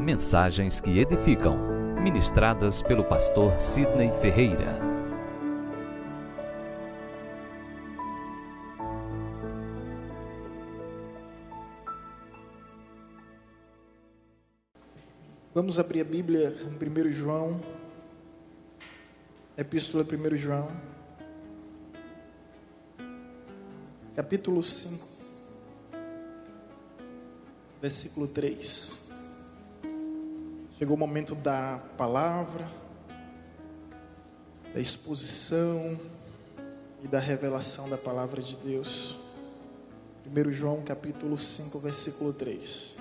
Mensagens que edificam, ministradas pelo pastor Sidney Ferreira. Vamos abrir a Bíblia em 1 João, Epístola 1 João, capítulo 5, versículo 3. Chegou o momento da palavra, da exposição e da revelação da palavra de Deus. 1 João, capítulo 5, versículo 3.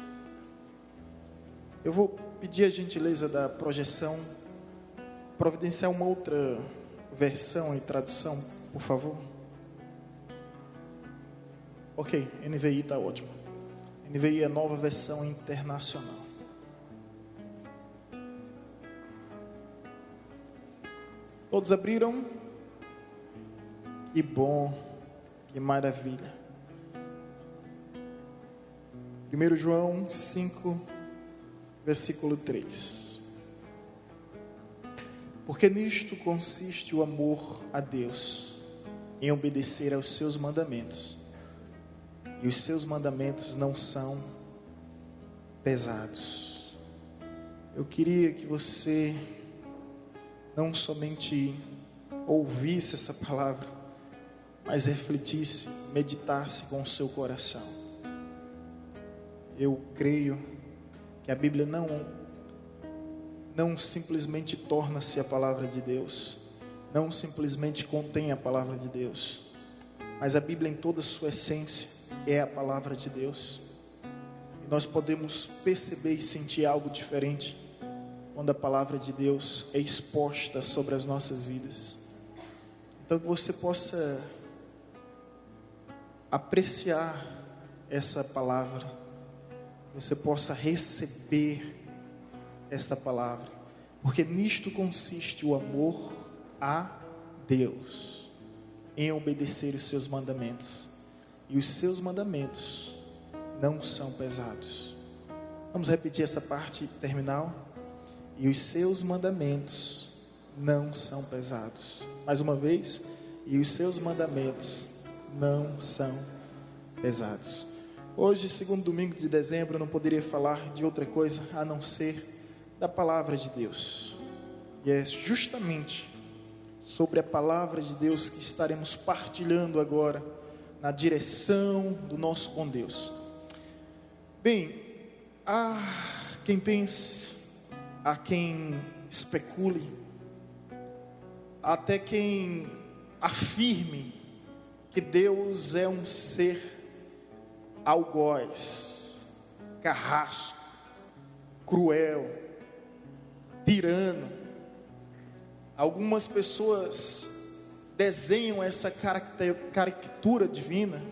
Eu vou pedir a gentileza da projeção, providenciar uma outra versão e tradução, por favor. Ok, NVI está ótimo. NVI é a nova versão internacional. Todos abriram? Que bom, que maravilha. 1 João 5, versículo 3. Porque nisto consiste o amor a Deus, em obedecer aos seus mandamentos. E os seus mandamentos não são pesados. Eu queria que você não somente ouvisse essa palavra, mas refletisse, meditasse com o seu coração. Eu creio que a Bíblia não simplesmente torna-se a palavra de Deus, não simplesmente contém a palavra de Deus, mas a Bíblia em toda a sua essência é a palavra de Deus. E nós podemos perceber e sentir algo diferente quando a palavra de Deus é exposta sobre as nossas vidas. Então que você possa apreciar essa palavra, você possa receber esta palavra, porque nisto consiste o amor a Deus, em obedecer os seus mandamentos, e os seus mandamentos não são pesados. Vamos repetir essa parte terminal? E os seus mandamentos não são pesados. Mais uma vez, e os seus mandamentos não são pesados. Hoje, segundo domingo de dezembro, eu não poderia falar de outra coisa a não ser da palavra de Deus. E é justamente sobre a palavra de Deus que estaremos partilhando agora, na direção do nosso bom Deus. Bem, há quem pense, há quem especule, até quem afirme que Deus é um ser algoz, carrasco, cruel, tirano. Algumas pessoas desenham essa caricatura divina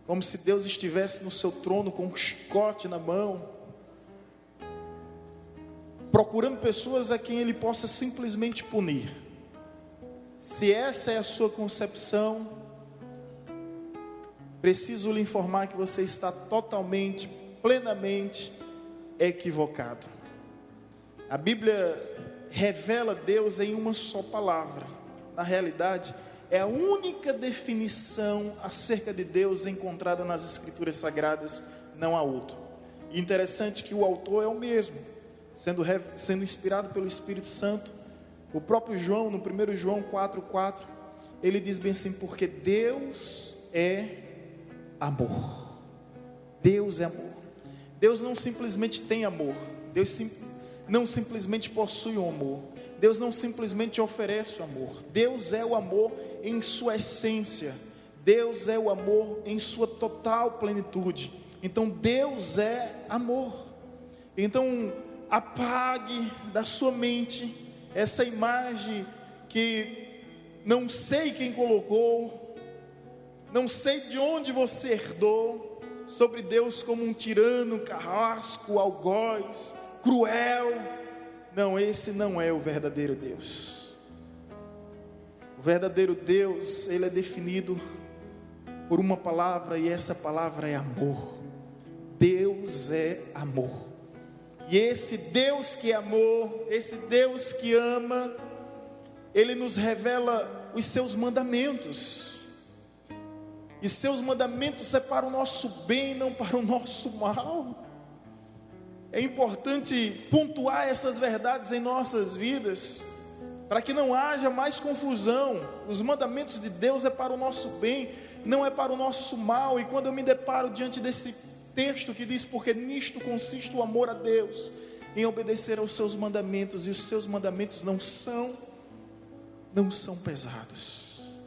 como se Deus estivesse no seu trono com um chicote na mão, procurando pessoas a quem Ele possa simplesmente punir. Se essa é a sua concepção, preciso lhe informar que você está totalmente, plenamente equivocado. A Bíblia revela Deus em uma só palavra. Na realidade, é a única definição acerca de Deus encontrada nas Escrituras Sagradas, não há outro. E interessante que o autor é o mesmo, sendo inspirado pelo Espírito Santo. O próprio João, no 1 João 4,4, ele diz bem assim: porque Deus é amor. Deus é amor. Deus não simplesmente tem amor, Deus não simplesmente possui o amor, Deus não simplesmente oferece o amor. Deus é o amor em sua essência, Deus é o amor em sua total plenitude. Então Deus é amor. Então apague da sua mente essa imagem que não sei quem colocou, não sei de onde você herdou, sobre Deus como um tirano, carrasco, algoz, cruel. Não, esse não é o verdadeiro Deus. O verdadeiro Deus, ele é definido por uma palavra, e essa palavra é amor. Deus é amor. E esse Deus que é amor, esse Deus que ama, Ele nos revela os seus mandamentos. E seus mandamentos é para o nosso bem, não para o nosso mal. É importante pontuar essas verdades em nossas vidas, para que não haja mais confusão. Os mandamentos de Deus é para o nosso bem, não é para o nosso mal. E quando eu me deparo diante desse texto que diz: porque nisto consiste o amor a Deus, em obedecer aos seus mandamentos, e os seus mandamentos não são pesados.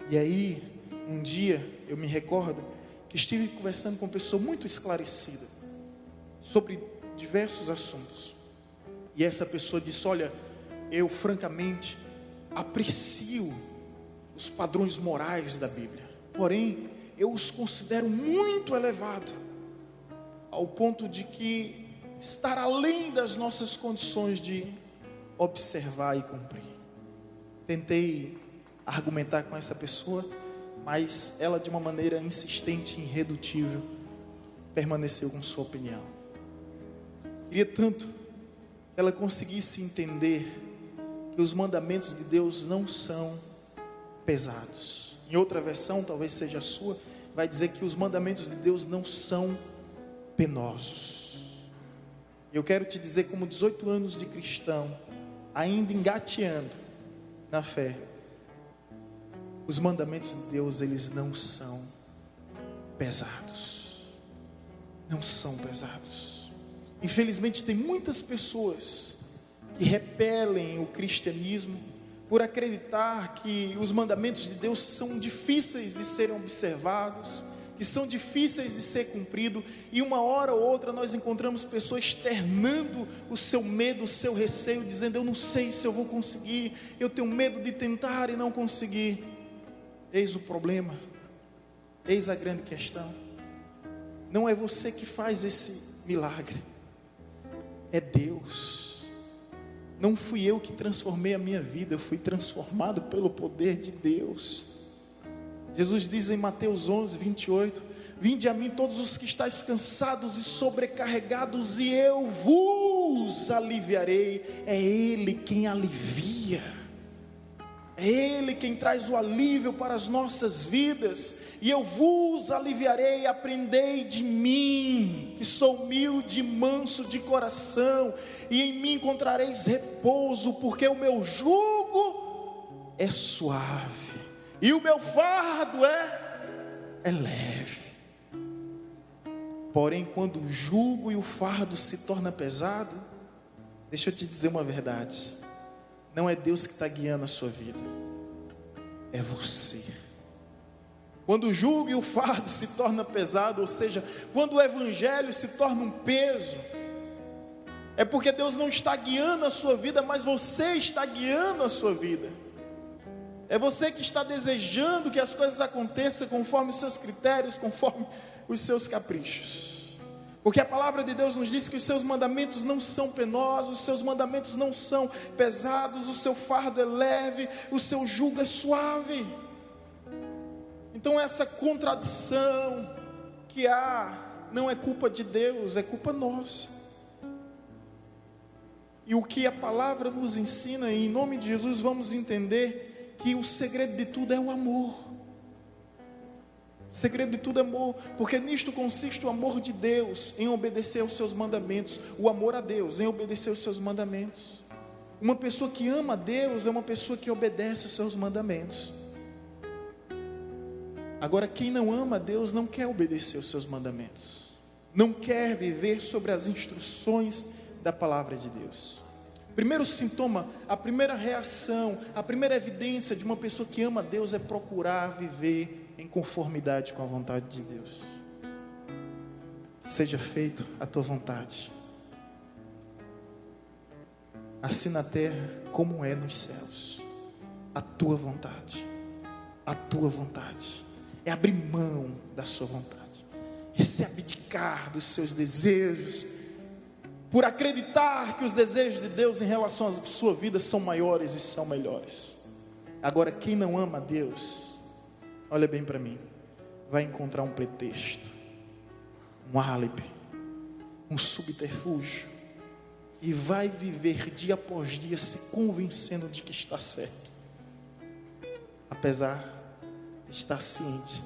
E aí, um dia, eu me recordo que estive conversando com uma pessoa muito esclarecida sobre diversos assuntos, e essa pessoa disse: olha, eu francamente aprecio os padrões morais da Bíblia, porém eu os considero muito elevados, ao ponto de que estar além das nossas condições de observar e cumprir. Tentei argumentar com essa pessoa, mas ela, de uma maneira insistente e irredutível, permaneceu com sua opinião. Queria tanto que ela conseguisse entender que os mandamentos de Deus não são pesados. Em outra versão, talvez seja a sua, vai dizer que os mandamentos de Deus não são penosos. Eu quero te dizer, como 18 anos de cristão, ainda engateando na fé, os mandamentos de Deus, eles não são pesados. Não são pesados. Infelizmente tem muitas pessoas que repelem o cristianismo por acreditar que os mandamentos de Deus são difíceis de serem observados, que são difíceis de ser cumpridos, e uma hora ou outra nós encontramos pessoas externando o seu medo, o seu receio, dizendo: eu não sei se eu vou conseguir, eu tenho medo de tentar e não conseguir. Eis o problema, eis a grande questão. Não é você que faz esse milagre, é Deus. Não fui eu que transformei a minha vida, eu fui transformado pelo poder de Deus. Jesus diz em Mateus 11, 28: vinde a mim todos os que estáis cansados e sobrecarregados, e eu vos aliviarei. É Ele quem alivia, é Ele quem traz o alívio para as nossas vidas. E eu vos aliviarei, aprendei de mim, que sou humilde e manso de coração, e em mim encontrareis repouso, porque o meu jugo é suave, e o meu fardo é leve. Porém, quando o jugo e o fardo se torna pesado, deixa eu te dizer uma verdade: não é Deus que está guiando a sua vida, é você. Quando o jugo e o fardo se torna pesado, ou seja, quando o evangelho se torna um peso, é porque Deus não está guiando a sua vida, mas você está guiando a sua vida. É você que está desejando que as coisas aconteçam conforme os seus critérios, conforme os seus caprichos. Porque a palavra de Deus nos diz que os seus mandamentos não são penosos, os seus mandamentos não são pesados, o seu fardo é leve, o seu jugo é suave. Então essa contradição que há não é culpa de Deus, é culpa nossa. E o que a palavra nos ensina, e em nome de Jesus vamos entender que o segredo de tudo é o amor. O segredo de tudo é amor, porque nisto consiste o amor de Deus, em obedecer aos seus mandamentos. O amor a Deus, em obedecer aos seus mandamentos. Uma pessoa que ama a Deus é uma pessoa que obedece aos seus mandamentos. Agora, quem não ama a Deus não quer obedecer aos seus mandamentos, não quer viver sobre as instruções da palavra de Deus. Primeiro sintoma, a primeira reação, a primeira evidência de uma pessoa que ama a Deus é procurar viver em conformidade com a vontade de Deus. Seja feito a tua vontade, assim na terra como é nos céus. A tua vontade, a tua vontade é abrir mão da sua vontade, é se abdicar dos seus desejos, por acreditar que os desejos de Deus em relação à sua vida são maiores e são melhores. Agora, quem não ama a Deus, olha bem para mim, vai encontrar um pretexto, um álibi, um subterfúgio, e vai viver dia após dia se convencendo de que está certo, apesar de estar ciente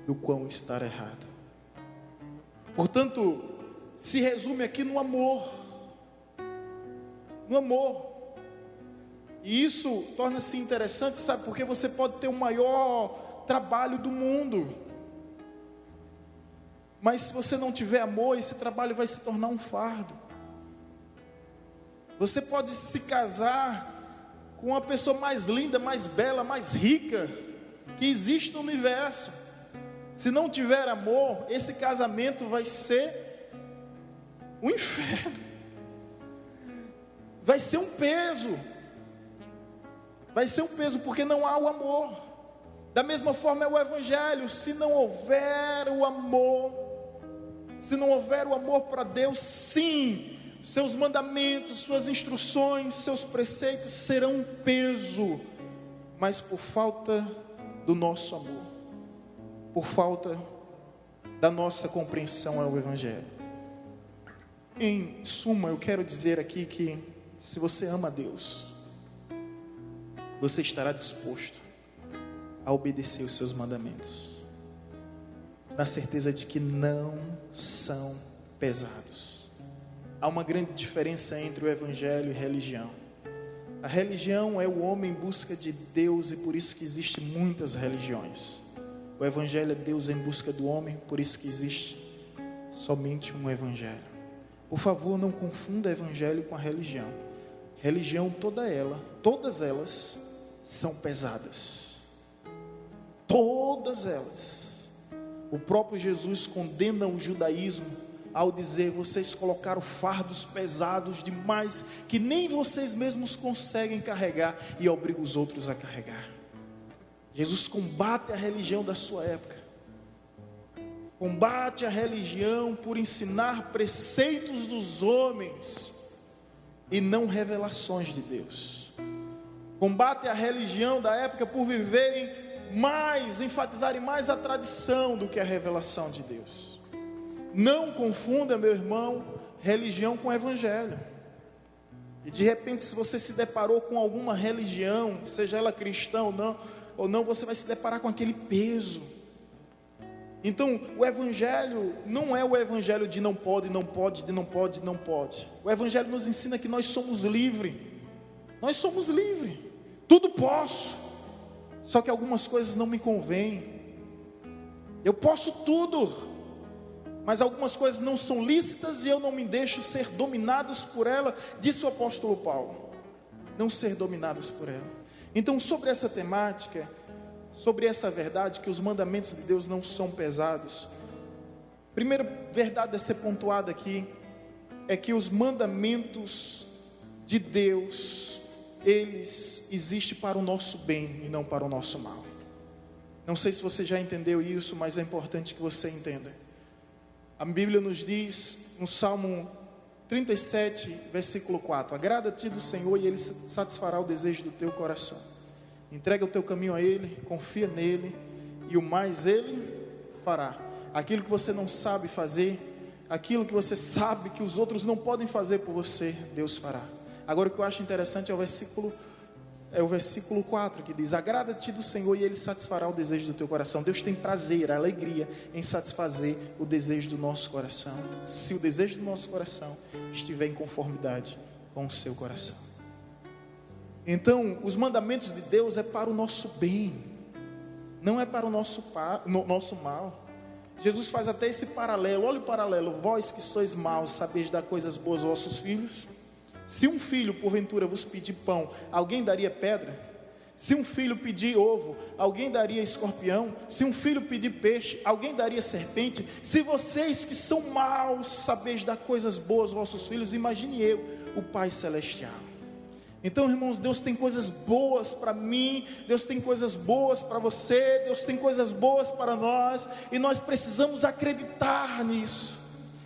do quão estar errado. Portanto, se resume aqui no amor. No amor. E isso torna-se interessante, sabe? Porque você pode ter o maior trabalho do mundo, mas se você não tiver amor, esse trabalho vai se tornar um fardo. Você pode se casar com uma pessoa mais linda, mais bela, mais rica que existe no universo. Se não tiver amor, esse casamento vai ser um inferno. Vai ser um peso. Vai ser um peso porque não há o amor. Da mesma forma é o Evangelho. Se não houver o amor, se não houver o amor para Deus, sim, seus mandamentos, suas instruções, seus preceitos serão um peso, mas por falta do nosso amor, por falta da nossa compreensão ao Evangelho. Em suma, eu quero dizer aqui que se você ama a Deus, você estará disposto a obedecer os seus mandamentos, na certeza de que não são pesados. Há uma grande diferença entre o Evangelho e religião. A religião é o homem em busca de Deus, e por isso que existem muitas religiões. O Evangelho é Deus em busca do homem, por isso que existe somente um Evangelho. Por favor, não confunda Evangelho com a religião. Religião, todas elas são pesadas. Todas elas. O próprio Jesus condena o judaísmo ao dizer: vocês colocaram fardos pesados demais, que nem vocês mesmos conseguem carregar, e obriga os outros a carregar. Jesus combate a religião da sua época, combate a religião por ensinar preceitos dos homens e não revelações de Deus. Combate a religião da época por viverem mais, enfatizarem mais a tradição do que a revelação de Deus. Não confunda, meu irmão, religião com evangelho. E de repente, se você se deparou com alguma religião, seja ela cristã ou não, você vai se deparar com aquele peso. Então, o evangelho não é o evangelho de não pode, não pode, de não pode, não pode. O evangelho nos ensina que nós somos livres. Nós somos livres. Tudo posso. Só que algumas coisas não me convêm. Eu posso tudo, mas algumas coisas não são lícitas e eu não me deixo ser dominados por ela, disse o apóstolo Paulo. Não ser dominados por ela. Então, sobre essa temática, sobre essa verdade que os mandamentos de Deus não são pesados, a primeira verdade a ser pontuada aqui é que os mandamentos de Deus, eles existem para o nosso bem e não para o nosso mal. Não sei se você já entendeu isso, mas é importante que você entenda. A Bíblia nos diz, no Salmo 37, versículo 4: agrada-te do Senhor e Ele satisfará o desejo do teu coração. Entrega o teu caminho a Ele, confia nele, e o mais Ele fará. Aquilo que você não sabe fazer, aquilo que você sabe que os outros não podem fazer por você, Deus fará. Agora, o que eu acho interessante é o versículo 4, que diz: agrada-te do Senhor e Ele satisfará o desejo do teu coração. Deus tem prazer, alegria em satisfazer o desejo do nosso coração, se o desejo do nosso coração estiver em conformidade com o seu coração. Então, os mandamentos de Deus é para o nosso bem, não é para o nosso mal. Jesus faz até esse paralelo. Olha o paralelo: vós que sois maus, sabeis dar coisas boas aos vossos filhos? Se um filho porventura vos pedir pão, alguém daria pedra? Se um filho pedir ovo, alguém daria escorpião? Se um filho pedir peixe, alguém daria serpente? Se vocês que são maus sabeis dar coisas boas aos vossos filhos, imagine eu, o Pai Celestial. Então, irmãos, Deus tem coisas boas para mim, Deus tem coisas boas para você, Deus tem coisas boas para nós, e nós precisamos acreditar nisso.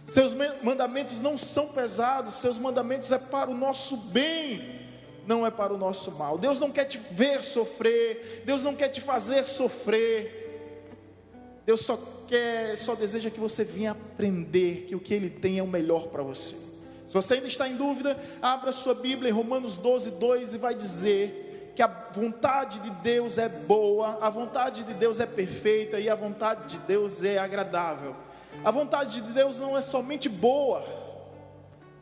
Seus mandamentos não são pesados, seus mandamentos é para o nosso bem, não é para o nosso mal. Deus não quer te ver sofrer, Deus não quer te fazer sofrer. Deus só deseja que você venha aprender que o que Ele tem é o melhor para você. Se você ainda está em dúvida, abra sua Bíblia em Romanos 12:2 e vai dizer que a vontade de Deus é boa, a vontade de Deus é perfeita e a vontade de Deus é agradável. A vontade de Deus não é somente boa,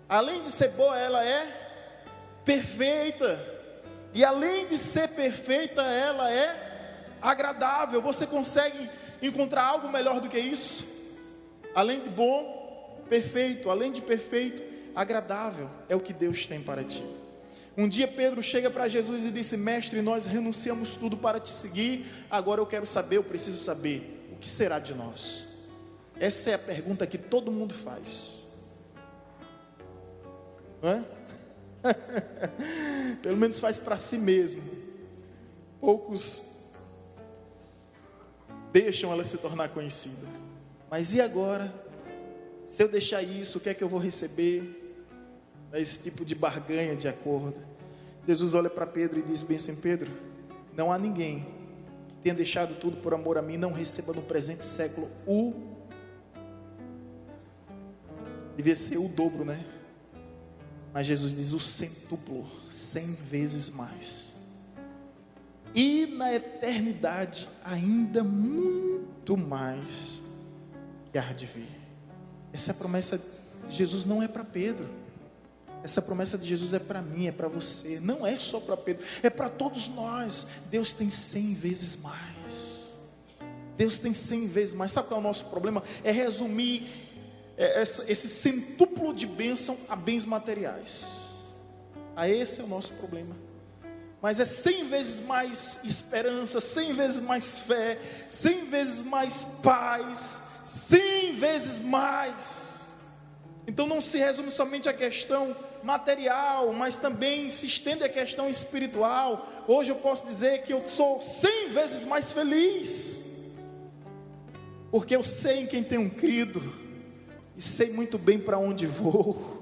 além de ser boa, ela é perfeita, e além de ser perfeita, ela é agradável. Você consegue encontrar algo melhor do que isso? Além de bom, perfeito, além de perfeito, agradável é o que Deus tem para ti. Um dia Pedro chega para Jesus e disse: mestre, nós renunciamos tudo para te seguir, agora eu quero saber, eu preciso saber, o que será de nós? Essa é a pergunta que todo mundo faz, não é? Pelo menos faz para si mesmo. Poucos deixam ela se tornar conhecida. Mas e agora? Se eu deixar isso, o que é que eu vou receber? Esse tipo de barganha, de acordo. Jesus olha para Pedro e diz bem assim: Pedro, não há ninguém que tenha deixado tudo por amor a mim, não receba no presente século devia ser o dobro, né? Mas Jesus diz o centuplo, 100 vezes mais. E na eternidade ainda muito mais que há de vir. Essa promessa de Jesus não é para Pedro. Essa promessa de Jesus é para mim, é para você. Não é só para Pedro, é para todos nós. Deus tem 100 vezes mais. Deus tem 100 vezes mais. Sabe qual é o nosso problema? É resumir esse centuplo de bênção a bens materiais. Esse é o nosso problema. Mas é 100 vezes mais esperança, 100 vezes mais fé, 100 vezes mais paz, 100 vezes mais. Então não se resume somente à questão material, mas também se estende à questão espiritual. Hoje eu posso dizer que eu sou 100 vezes mais feliz, porque eu sei em quem tenho crido, e sei muito bem para onde vou.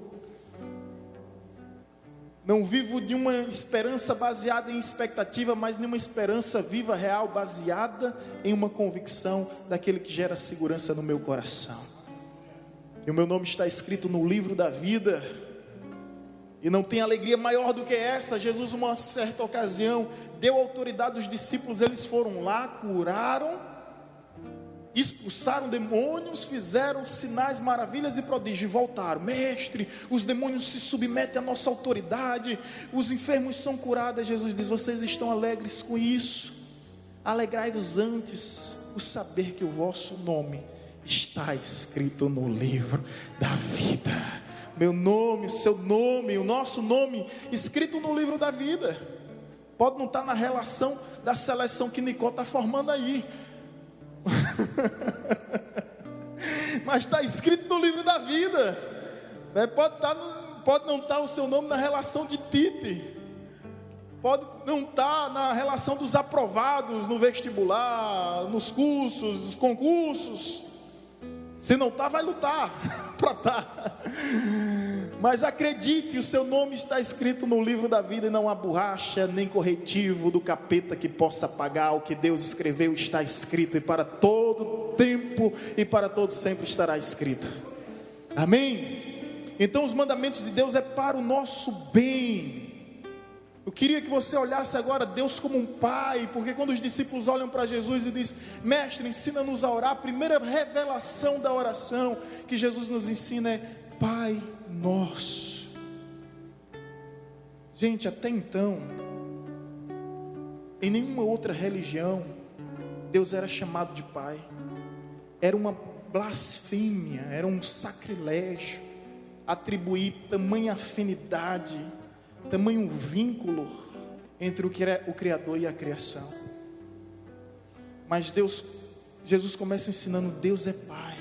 Não vivo de uma esperança baseada em expectativa, mas de uma esperança viva, real, baseada em uma convicção daquele que gera segurança no meu coração. E o meu nome está escrito no livro da vida, e não tem alegria maior do que essa. Jesus, uma certa ocasião, deu autoridade aos discípulos, eles foram lá, curaram, expulsaram demônios, fizeram sinais, maravilhas e prodígios, e voltaram: mestre, os demônios se submetem à nossa autoridade, os enfermos são curados. Jesus diz: vocês estão alegres com isso? Alegrai-vos antes por saber que o vosso nome está escrito no livro da vida. Meu nome, o seu nome, o nosso nome escrito no livro da vida. Pode não estar na relação da seleção que Nicole está formando aí, mas está escrito no livro da vida, né? Pode não estar o seu nome na relação de Tite, pode não estar na relação dos aprovados no vestibular, nos cursos, nos concursos. Se não está, vai lutar para estar. Mas acredite, o seu nome está escrito no livro da vida, e não há borracha nem corretivo do capeta que possa apagar o que Deus escreveu. Está escrito, e para todo tempo e para todo sempre estará escrito. Amém? Então os mandamentos de Deus é para o nosso bem. Eu queria que você olhasse agora Deus como um pai, porque quando os discípulos olham para Jesus e dizem: mestre, ensina-nos a orar, a primeira revelação da oração que Jesus nos ensina é Pai Nosso. Gente, até então, em nenhuma outra religião, Deus era chamado de Pai. Era uma blasfêmia, era um sacrilégio atribuir tamanha afinidade, tamanho vínculo entre o Criador e a criação. Mas Jesus começa ensinando: Deus é Pai.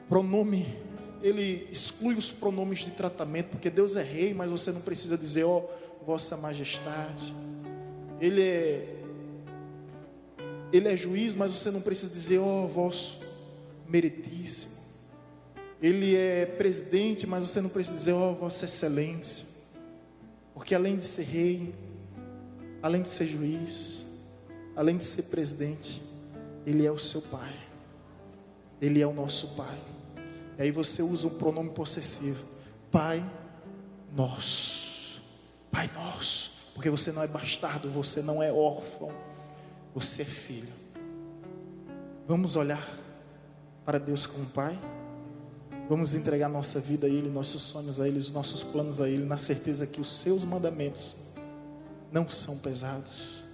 Pronome, Ele exclui os pronomes de tratamento, porque Deus é Rei, mas você não precisa dizer ó Vossa Majestade. Ele é Juiz, mas você não precisa dizer ó Vosso Meritíssimo. Ele é Presidente, mas você não precisa dizer ó Vossa Excelência, porque além de ser Rei, além de ser Juiz, além de ser Presidente, Ele é o seu Pai. Ele é o nosso Pai. E aí você usa um pronome possessivo: Pai nosso. Pai nosso. Porque você não é bastardo, você não é órfão, você é filho. Vamos olhar para Deus como Pai? Vamos entregar nossa vida a Ele, nossos sonhos a Ele, os nossos planos a Ele, na certeza que os seus mandamentos não são pesados,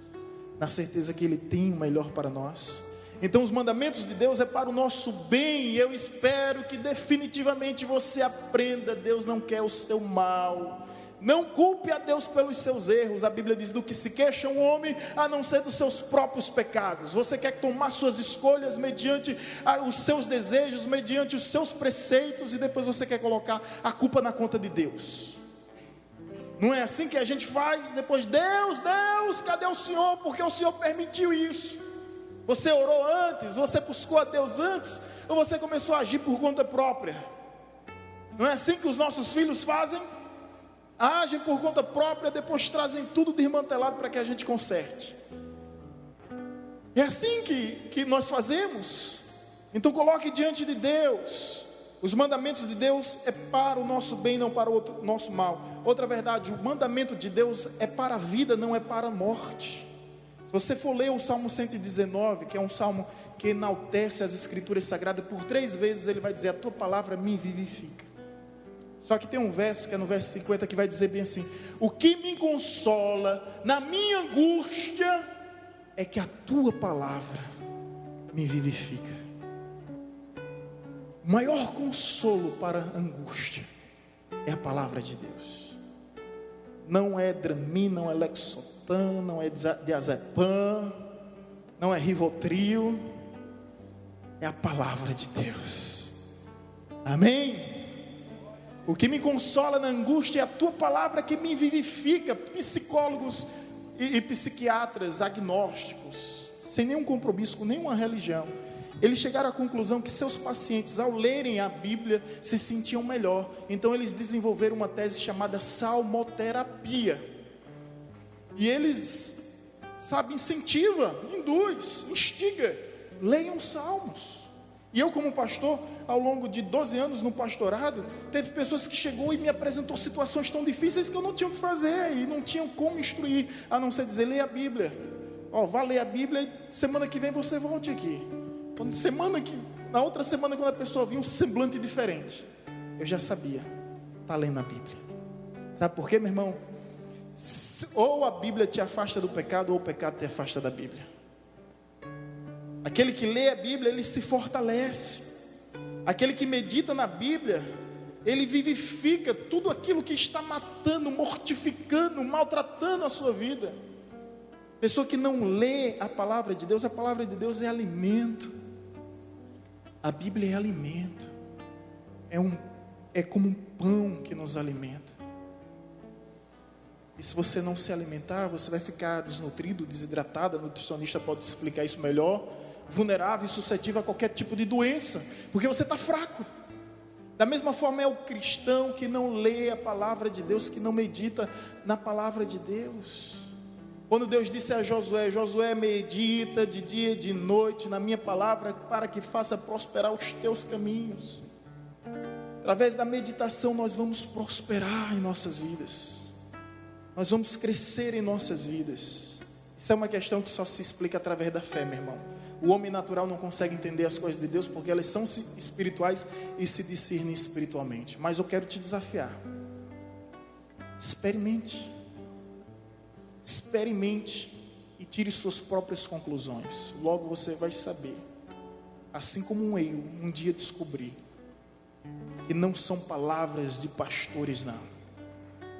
na certeza que Ele tem o melhor para nós. Então os mandamentos de Deus é para o nosso bem, e eu espero que definitivamente você aprenda: Deus não quer o seu mal. Não culpe a Deus pelos seus erros. A Bíblia diz: do que se queixa um homem, a não ser dos seus próprios pecados. Você quer tomar suas escolhas mediante os seus desejos, mediante os seus preceitos, e depois você quer colocar a culpa na conta de Deus. Não é assim que a gente faz? Depois: Deus, cadê o Senhor? Porque o Senhor permitiu isso. Você orou antes? Você buscou a Deus antes? Ou você começou a agir por conta própria? Não é assim que os nossos filhos fazem? Agem por conta própria, depois trazem tudo desmantelado para que a gente conserte. É assim que nós fazemos. Então coloque diante de Deus: os mandamentos de Deus é para o nosso bem, não para o nosso mal. Outra verdade: o mandamento de Deus é para a vida, não é para a morte. Se você for ler o Salmo 119, que é um salmo que enaltece as escrituras sagradas, por 3 vezes ele vai dizer: a tua palavra me vivifica. Só que tem um verso, que é no verso 50, que vai dizer bem assim: o que me consola na minha angústia é que a tua palavra me vivifica. O maior consolo para a angústia é a palavra de Deus. Não é Dramin, não é Lexotan, não é diazepam, não é Rivotril. É a palavra de Deus. Amém? O que me consola na angústia é a tua palavra que me vivifica. Psicólogos e psiquiatras agnósticos, sem nenhum compromisso com nenhuma religião, eles chegaram à conclusão que seus pacientes, ao lerem a Bíblia, se sentiam melhor. Então eles desenvolveram uma tese chamada salmoterapia. E eles, incentiva, induz, instiga: leiam salmos. E eu, como pastor, ao longo de 12 anos no pastorado, teve pessoas que chegou e me apresentou situações tão difíceis que eu não tinha o que fazer, e não tinham como instruir, a não ser dizer: leia a Bíblia. Vá ler a Bíblia, e semana que vem você volte aqui. Na outra semana, quando a pessoa vinha, um semblante diferente, eu já sabia: está lendo a Bíblia. Sabe por quê, meu irmão? Ou a Bíblia te afasta do pecado, ou o pecado te afasta da Bíblia. Aquele que lê a Bíblia, ele se fortalece. Aquele que medita na Bíblia, ele vivifica tudo aquilo que está matando, mortificando, maltratando a sua vida. Pessoa que não lê a palavra de Deus é alimento. A Bíblia é alimento. É como um pão que nos alimenta. E se você não se alimentar, você vai ficar desnutrido, desidratado. A nutricionista pode explicar isso melhor. Vulnerável e suscetível a qualquer tipo de doença, porque você está fraco. Da mesma forma é o cristão que não lê a palavra de Deus, que não medita na palavra de Deus. Quando Deus disse a Josué: Josué, medita de dia e de noite na minha palavra, para que faça prosperar os teus caminhos. Através da meditação nós vamos prosperar em nossas vidas, nós vamos crescer em nossas vidas. Isso é uma questão que só se explica através da fé, meu irmão. O homem natural não consegue entender as coisas de Deus, porque elas são espirituais e se discernem espiritualmente. Mas eu quero te desafiar: experimente e tire suas próprias conclusões. Logo você vai saber, assim como eu um dia descobri, que não são palavras de pastores,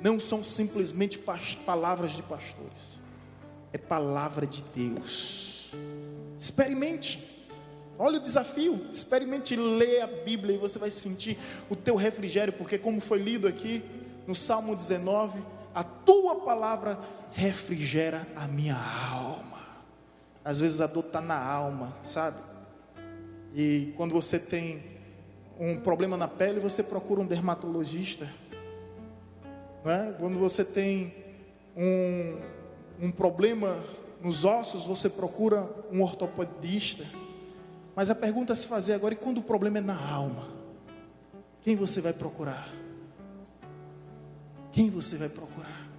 não são simplesmente palavras de pastores, é palavra de Deus. Experimente. Olha o desafio: experimente ler a Bíblia, e você vai sentir o teu refrigério, porque, como foi lido aqui no Salmo 19, a tua palavra refrigera a minha alma. Às vezes a dor está na alma, sabe? E quando você tem um problema na pele, você procura um dermatologista, não é? Quando você tem um problema nos ossos, você procura um ortopedista. Mas a pergunta a se fazer agora: e quando o problema é na alma? quem você vai procurar? Quem você vai procurar?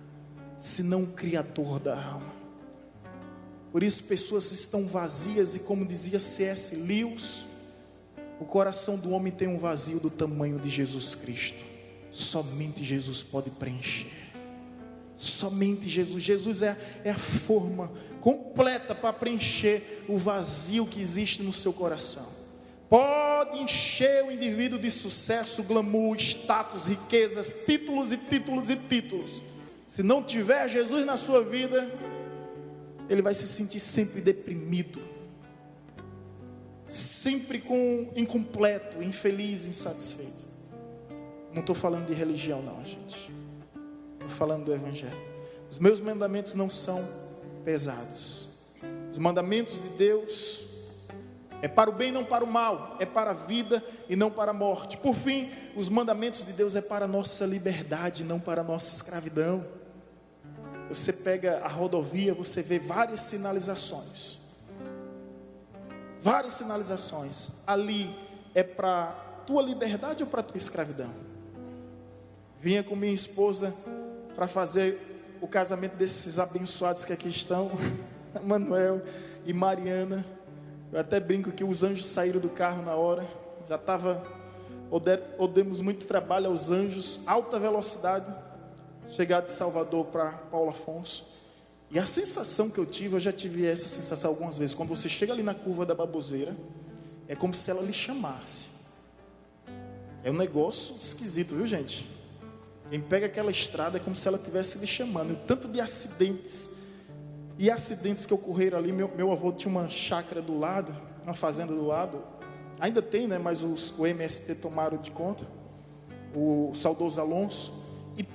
Senão o Criador da alma. Por isso pessoas estão vazias, e como dizia C.S. Lewis, o coração do homem tem um vazio do tamanho de Jesus Cristo. Somente Jesus pode preencher. Somente Jesus. Jesus é a forma completa para preencher o vazio que existe no seu coração. Pode encher o indivíduo de sucesso, glamour, status, riquezas, títulos e títulos e títulos. Se não tiver Jesus na sua vida, ele vai se sentir sempre deprimido, sempre incompleto, infeliz, insatisfeito. Não estou falando de religião não, gente. Estou falando do Evangelho. Os meus mandamentos não são pesados. Os mandamentos de Deus é para o bem e não para o mal, é para a vida e não para a morte. Por fim, os mandamentos de Deus é para a nossa liberdade, não para a nossa escravidão. Você pega a rodovia, você vê várias sinalizações. Várias sinalizações. Ali é para a tua liberdade ou para a tua escravidão? Vinha com minha esposa para fazer o casamento desses abençoados que aqui estão, Manuel e Mariana. Eu até brinco que os anjos saíram do carro na hora. Já estava, ou demos muito trabalho aos anjos, alta velocidade, chegar de Salvador para Paulo Afonso. E a sensação que eu tive, eu já tive essa sensação algumas vezes, quando você chega ali na curva da Baboseira, é como se ela lhe chamasse. É um negócio esquisito, viu, gente? Quem pega aquela estrada é como se ela estivesse lhe chamando. E tanto de acidentes, e acidentes que ocorreram ali. Meu avô tinha uma chácara do lado, uma fazenda do lado, ainda tem, né? Mas o MST tomaram de conta, o saudoso Alonso. E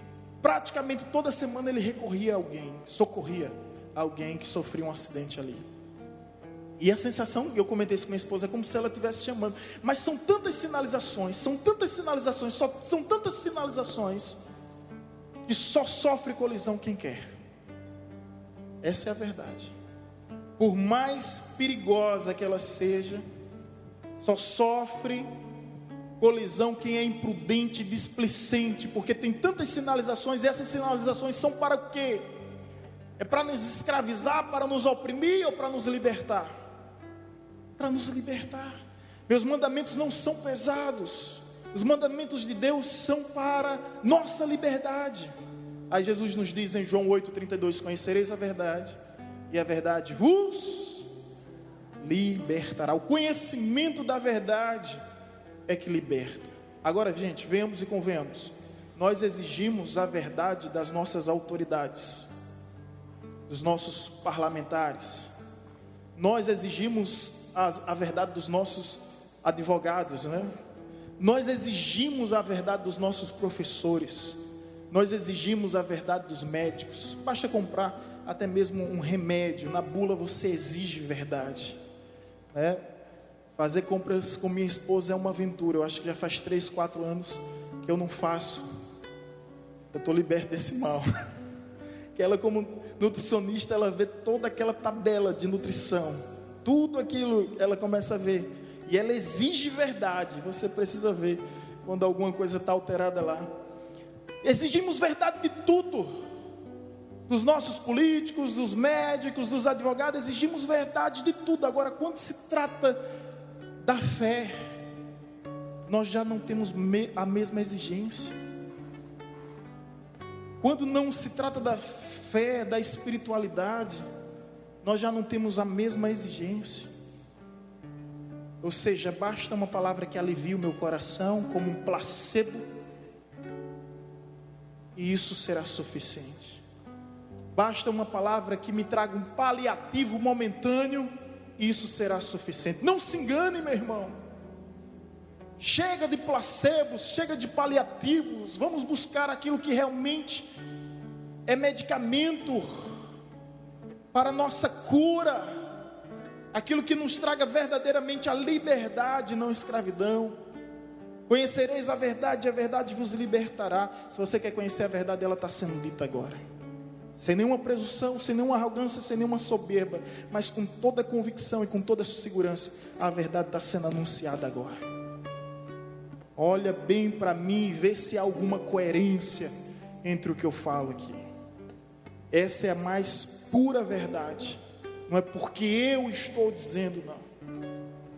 praticamente toda semana ele recorria a alguém, socorria alguém que sofria um acidente ali. E a sensação, eu comentei isso com minha esposa, é como se ela estivesse chamando. Mas são tantas sinalizações, que só sofre colisão quem quer. Essa é a verdade. Por mais perigosa que ela seja, só sofre colisão quem é imprudente, displicente, porque tem tantas sinalizações, e essas sinalizações são para o quê? É para nos escravizar, para nos oprimir ou para nos libertar? Para nos libertar. Meus mandamentos não são pesados. Os mandamentos de Deus são para nossa liberdade. Aí Jesus nos diz em João 8,32: conhecereis a verdade, e a verdade vos libertará. O conhecimento da verdade é que liberta. Agora, gente, venhamos e convenhamos. Nós exigimos a verdade das nossas autoridades, dos nossos parlamentares. Nós exigimos a verdade dos nossos advogados, né? Nós exigimos a verdade dos nossos professores. Nós exigimos a verdade dos médicos. Basta comprar até mesmo um remédio, na bula você exige verdade, né? Fazer compras com minha esposa é uma aventura. Eu acho que já faz 3, 4 anos que eu não faço. Eu estou liberto desse mal. Que ela, como nutricionista, ela vê toda aquela tabela de nutrição, tudo aquilo ela começa a ver, e ela exige verdade. Você precisa ver quando alguma coisa está alterada lá. Exigimos verdade de tudo, dos nossos políticos, dos médicos, dos advogados. Exigimos verdade de tudo. Agora, quando se trata da fé, nós já não temos a mesma exigência. Quando não se trata da fé, da espiritualidade, nós já não temos a mesma exigência. Ou seja, basta uma palavra que alivie o meu coração, como um placebo, e isso será suficiente. Basta uma palavra que me traga um paliativo momentâneo, e isso será suficiente. Não se engane, meu irmão. Chega de placebos, chega de paliativos. Vamos buscar aquilo que realmente é medicamento para a nossa cura, aquilo que nos traga verdadeiramente a liberdade, não escravidão. Conhecereis a verdade vos libertará. Se você quer conhecer a verdade, ela está sendo dita agora, sem nenhuma presunção, sem nenhuma arrogância, sem nenhuma soberba, mas com toda convicção e com toda segurança. A verdade está sendo anunciada agora. Olha bem para mim e vê se há alguma coerência entre o que eu falo aqui. Essa é a mais pura verdade. Não é porque eu estou dizendo, não.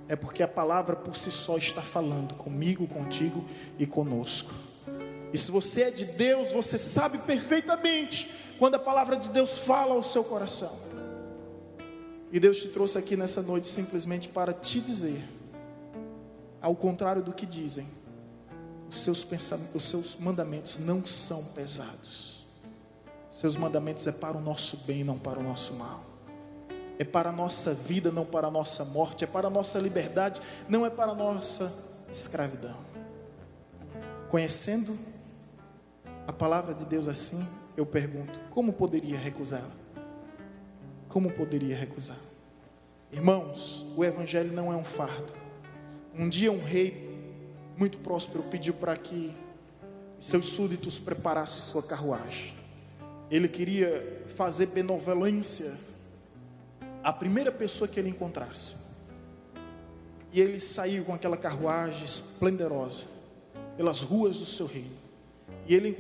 É porque a palavra por si só está falando comigo, contigo e conosco. E se você é de Deus, você sabe perfeitamente quando a palavra de Deus fala ao seu coração. E Deus te trouxe aqui nessa noite simplesmente para te dizer, ao contrário do que dizem, os seus mandamentos não são pesados. Seus mandamentos é para o nosso bem, não para o nosso mal. É para a nossa vida, não para a nossa morte. É para a nossa liberdade, não é para a nossa escravidão. Conhecendo a palavra de Deus assim, eu pergunto, como poderia recusá-la? Como poderia recusar? Irmãos, o evangelho não é um fardo. Um dia um rei muito próspero pediu para que seus súditos preparassem sua carruagem. Ele queria fazer benevolência à primeira pessoa que ele encontrasse. E ele saiu com aquela carruagem esplendorosa pelas ruas do seu reino. E ele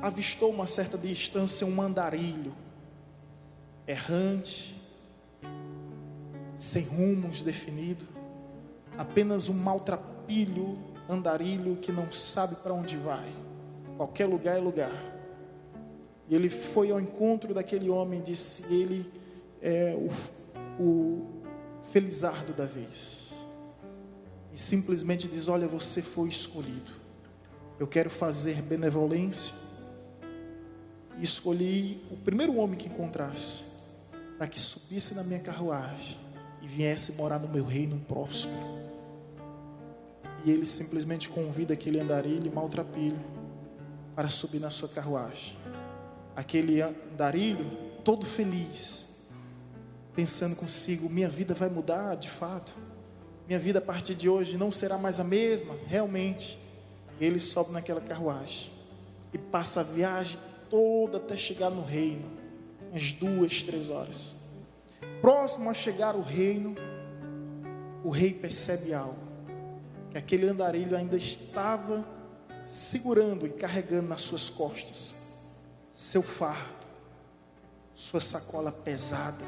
avistou uma certa distância um andarilho errante, sem rumos definidos, apenas um maltrapilho andarilho que não sabe para onde vai. Qualquer lugar é lugar. E ele foi ao encontro daquele homem e disse: ele é o felizardo da vez. E simplesmente diz: olha, você foi escolhido. Eu quero fazer benevolência. E escolhi o primeiro homem que encontrasse, para que subisse na minha carruagem e viesse morar no meu reino próspero. E ele simplesmente convida aquele andarilho maltrapilho para subir na sua carruagem. Aquele andarilho todo feliz, pensando consigo: minha vida vai mudar de fato, minha vida a partir de hoje não será mais a mesma. Realmente, ele sobe naquela carruagem e passa a viagem toda até chegar no reino, umas 2, 3 horas. Próximo a chegar ao reino, o rei percebe algo, que aquele andarilho ainda estava segurando e carregando nas suas costas seu fardo, sua sacola pesada,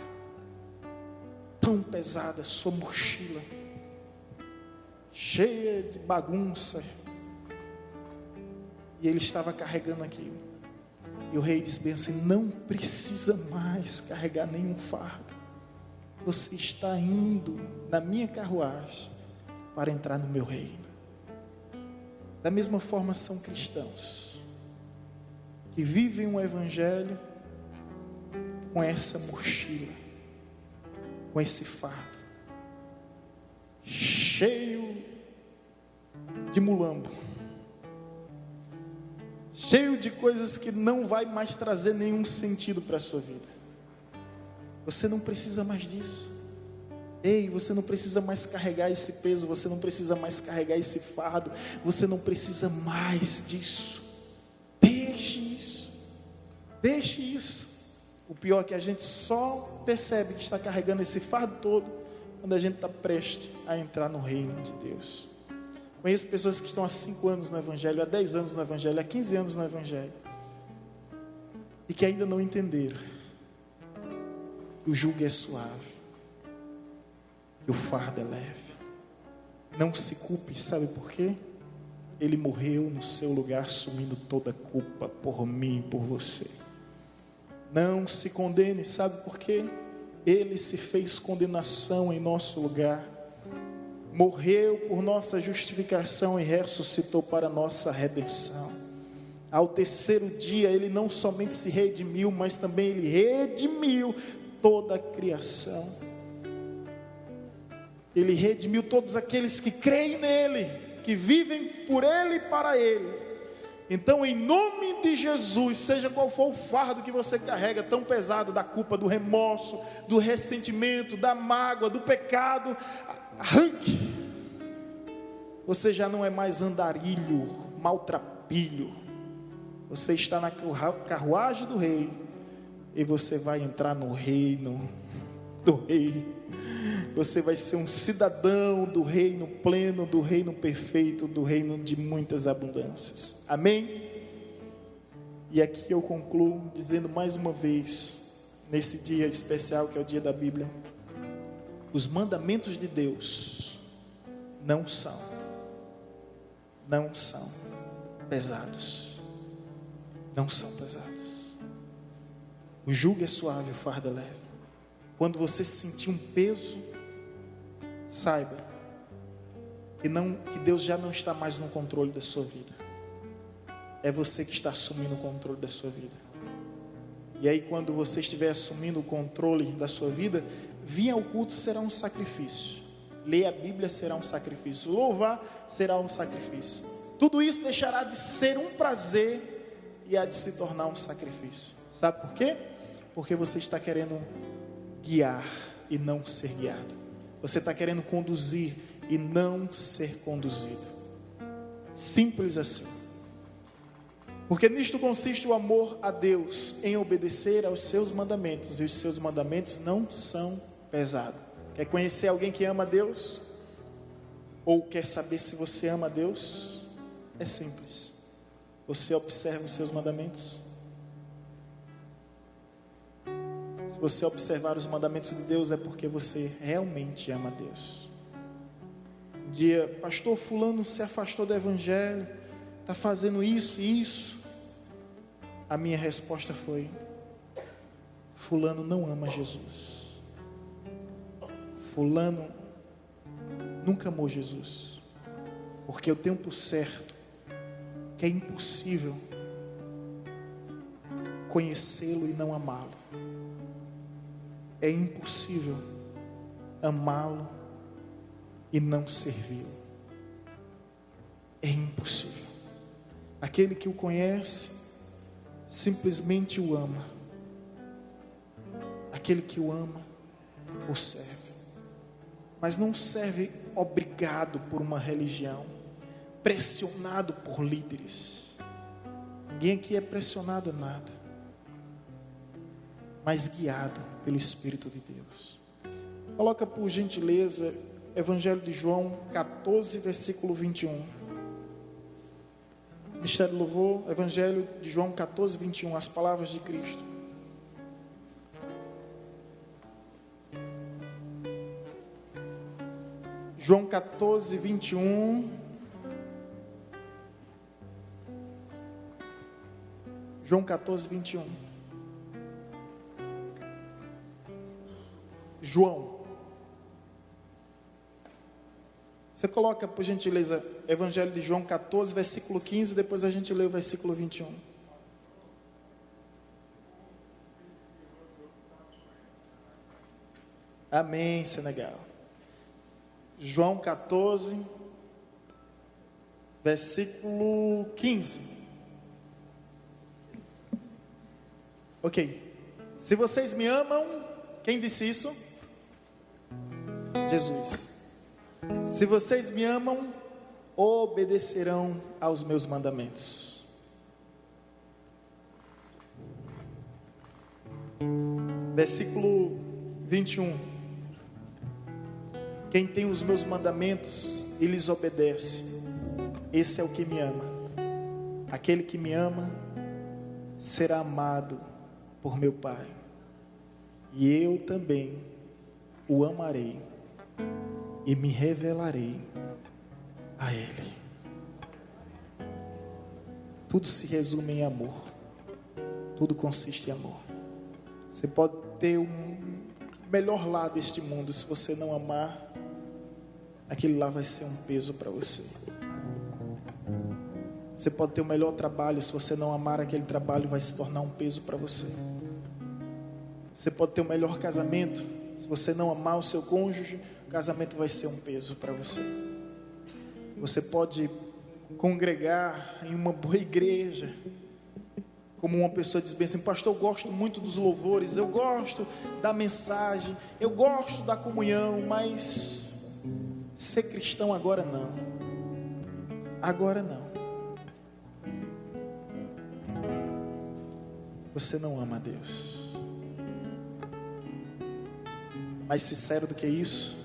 tão pesada, sua mochila cheia de bagunça, e ele estava carregando aquilo. E o rei disse bem assim: não precisa mais carregar nenhum fardo, você está indo na minha carruagem para entrar no meu reino. Da mesma forma são cristãos que vivem um evangelho com essa mochila, com esse fardo, cheio de mulambo, cheio de coisas que não vai mais trazer nenhum sentido para a sua vida. Você não precisa mais disso. Ei, você não precisa mais carregar esse peso, você não precisa mais carregar esse fardo, você não precisa mais disso. Deixe isso. O pior é que a gente só percebe que está carregando esse fardo todo quando a gente está prestes a entrar no reino de Deus. Conheço pessoas que estão há 5 anos no evangelho, há 10 anos no evangelho, há 15 anos no evangelho, e que ainda não entenderam que o jugo é suave, que o fardo é leve. Não se culpe, sabe por quê? Ele morreu no seu lugar, assumindo toda a culpa por mim e por você. Não se condene, sabe por quê? Ele se fez condenação em nosso lugar, morreu por nossa justificação e ressuscitou para nossa redenção. Ao terceiro dia ele não somente se redimiu, mas também ele redimiu toda a criação. Ele redimiu todos aqueles que creem nele, que vivem por ele e para ele. Então, em nome de Jesus, seja qual for o fardo que você carrega, tão pesado, da culpa, do remorso, do ressentimento, da mágoa, do pecado, arranque. Você já não é mais andarilho, maltrapilho. Você está na carruagem do rei, e você vai entrar no reino do rei. você vai ser um cidadão do reino pleno, do reino perfeito, do reino de muitas abundâncias. Amém? E aqui eu concluo dizendo mais uma vez, nesse dia especial que é o dia da Bíblia, os mandamentos de Deus não são pesados. Não são pesados. O jugo é suave, o fardo é leve. Quando você sentir um peso, saiba que Deus já não está mais no controle da sua vida. É você que está assumindo o controle da sua vida. E aí, quando você estiver assumindo o controle da sua vida, vir ao culto será um sacrifício. Ler a Bíblia será um sacrifício. Louvar será um sacrifício. Tudo isso deixará de ser um prazer e há de se tornar um sacrifício. Sabe por quê? Porque você está querendo guiar e não ser guiado. Você está querendo conduzir e não ser conduzido. Simples assim. Porque nisto consiste o amor a Deus, em obedecer aos seus mandamentos, e os seus mandamentos não são pesados. Quer conhecer alguém que ama a Deus? Ou quer saber se você ama a Deus? É simples. Você observa os seus mandamentos? Se você observar os mandamentos de Deus, é porque você realmente ama a Deus. Um dia, pastor fulano se afastou do evangelho, está fazendo isso e isso. A minha resposta foi: fulano não ama Jesus. Fulano nunca amou Jesus. Porque eu tenho por certo que é impossível conhecê-lo e não amá-lo. É impossível amá-lo e não servi-lo. É impossível. Aquele que o conhece simplesmente o ama. Aquele que o ama o serve. Mas não serve obrigado por uma religião, pressionado por líderes. Ninguém aqui é pressionado a nada, mas guiado pelo Espírito de Deus. Coloca por gentileza Evangelho de João 14, versículo 21. Ministério do Louvor, Evangelho de João 14, 21, as palavras de Cristo. João 14, 21. João 14, 21. João. Você coloca, por gentileza, Evangelho de João 14, versículo 15, depois a gente lê o versículo 21. Amém, Senegal. João 14, versículo 15. Ok. Se vocês me amam, quem disse isso? Jesus. Se vocês me amam, obedecerão aos meus mandamentos. Versículo 21. Quem tem os meus mandamentos e lhes obedece, esse é o que me ama. Aquele que me ama será amado por meu Pai, e eu também o amarei e me revelarei a Ele. Tudo se resume em amor. Tudo consiste em amor. Você pode ter o melhor lado deste mundo, se você não amar, aquele lá vai ser um peso para você. Você pode ter o melhor trabalho, se você não amar, aquele trabalho vai se tornar um peso para você. Você pode ter o melhor casamento, se você não amar o seu cônjuge, o casamento vai ser um peso para você. Você pode congregar em uma boa igreja, como uma pessoa diz bem assim: pastor, eu gosto muito dos louvores, eu gosto da mensagem, eu gosto da comunhão, mas ser cristão agora não. Agora não. Você não ama a Deus. Mais sincero do que isso,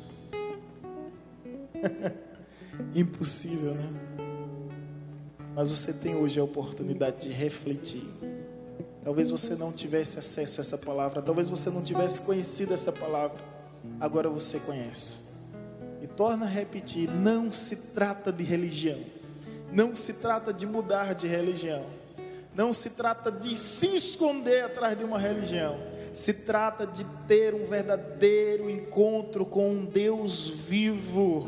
Impossível, né? Mas você tem hoje a oportunidade de refletir. Talvez você não tivesse acesso a essa palavra, talvez você não tivesse conhecido essa palavra, agora você conhece. E torna a repetir, não se trata de religião, não se trata de mudar de religião, não se trata de se esconder atrás de uma religião, se trata de ter um verdadeiro encontro com um Deus vivo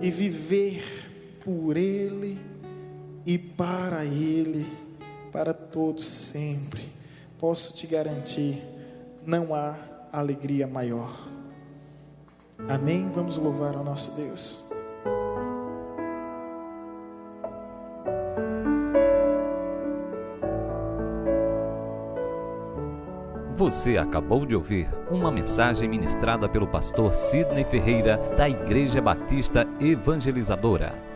e viver por Ele e para Ele, para todos sempre. Posso te garantir, não há alegria maior. Amém? Vamos louvar ao nosso Deus. Você acabou de ouvir uma mensagem ministrada pelo pastor Sidney Ferreira, da Igreja Batista Evangelizadora.